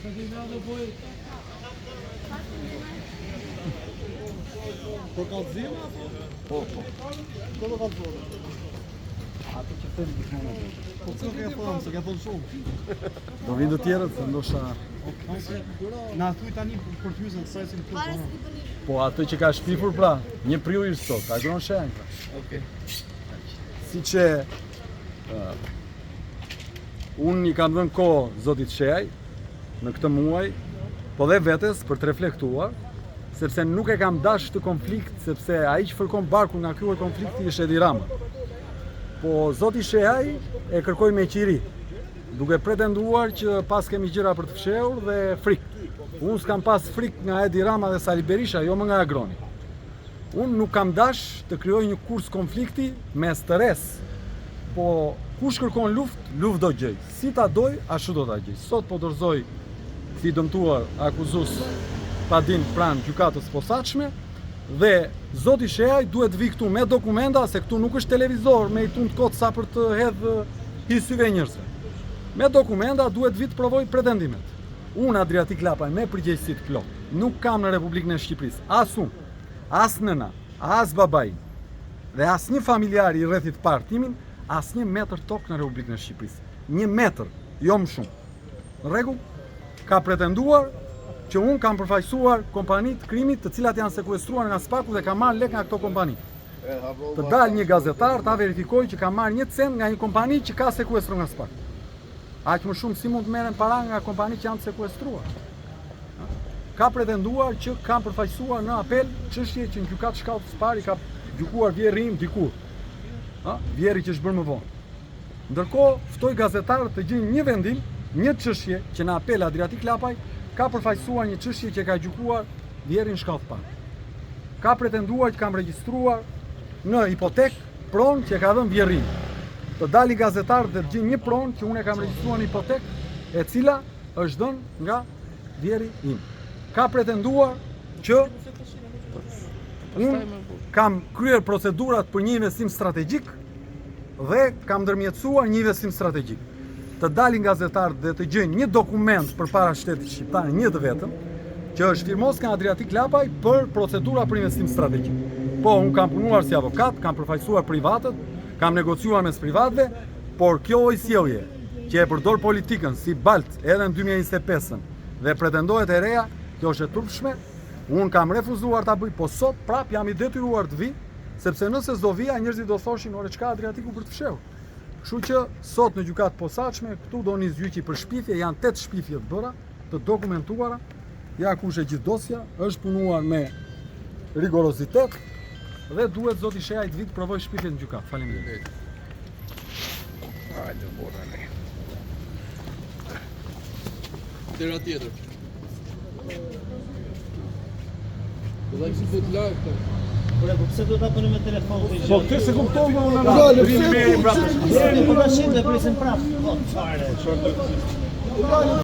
Po kallëzim apo? Po. Po do kallëzoj. Ato që them gjithmonë. Po çka ke thonë, se ke thonë shumë. Do vinë të tjerët, ndoshta. Na thuaj tani për fyzën sa si këtu. Po ato që ka shpifur pra, një priu i sot, ka gjon shenjë. Okej. Siç e unë i kam dhënë kohë zotit Sheaj në këtë muaj, po dhe vetes për të reflektuar, sepse nuk e kam dash të konflikt, sepse ai që fërkon barku nga ky konflikti është Edi Rama. Po zoti Sheaj e kërkoi me qiri, duke pretenduar që pas kemi gjëra për të fshehur dhe frikë. Unë s'kam pas frikë nga Edi Rama dhe Sali Berisha, jo më nga Agroni. Unë nuk kam dash të krijoj një kurs konflikti mes të res, po kush kërkon luft do gjej. Si ta doj, ashtu do ta gjej. Sot po dorëzoj si dëmtuar akuzus pa din pranë gjykatës posaçme dhe zoti Sheaj duhet vi këtu me dokumenta, se këtu nuk është televizor me i tund kot sa për të hedh hysyve njerëzve. Me dokumenta duhet vi të provoj pretendimet. Unë Adriatik Lapaj me përgjegjësi të plot nuk kam në Republikën e Shqipërisë as unë, as nëna, as babai dhe as një familjar i rrethit parë timin, as një metër tokë në Republikën e Shqipërisë. 1 metër, jo më shumë. Në rregull, ka pretenduar që unë kam përfaqësuar kompanitë krimit të cilat janë sekuestruar nga Spaku dhe ka marrë lek nga këto kompani. Të dalë një gazetar ta verifikojë që ka marrë 1 cent nga një kompani që ka sekuestruar nga Spaku. Aq më shumë si mund të merren para nga kompani që janë sekuestruar. Ka pretenduar që kam përfaqësuar në apel çështje që në gjykatë shkallës parë ka gjykuar vjerri im dikur. Vjerri që është bërë më vonë. Ndërkohë, ftoj gazetarët të gjejnë një vendim, një çështje që në apel Adriatik Lapaj ka përfaqësuar një çështje që ka gjykuar vjerrin shkallës parë. Ka pretenduar që kam regjistruar në hipotek pronë që ka dhënë vjerri. Të dalin gazetarët dhe të gjejnë një pronë që unë e kam regjistruar në hipotek, e cila është dhënë nga vjerri im. Ka pretenduar që unë kam kryer procedurat për një investim strategjik dhe kam ndërmjetësuar një investim strategjik. Të dalin gazetarët dhe të gjejnë një dokument përpara shtetit shqiptar, një të vetëm, që është firmos nga Adriatik Lapaj për procedura për investim strategjik. Po, unë kam punuar si avokat, kam përfaqësuar privatët, kam negociuar mes privatëve, por kjo ojsjellje që e përdor politikën si balt edhe në 2025 dhe pretendohet e reja, kjo është e turpshme. Unë kam refuzuar ta bëj, po sot prap jam i detyruar të vi, sepse nëse s'do vija, njerëzit do thoshin ore çka Adriatiku për të fshehur. Kështu që sot në gjykatë posaçme, këtu do nis gjyqi për shpifje, janë 8 shpifje të bëra, të dokumentuara. Ja kush e gjithë dosja, është punuar me rigorozitet dhe duhet zoti Sheaj të vi të provoj shpifjen në gjykatë. Faleminderit. Hajde, bora ne. Tëra tjetër. Do ta kishim të live këtu. Po pse do ta bëni me telefon këtë gjë? Po këtë se kuptoj më unë Po tash do presim prapë. Po çfarë?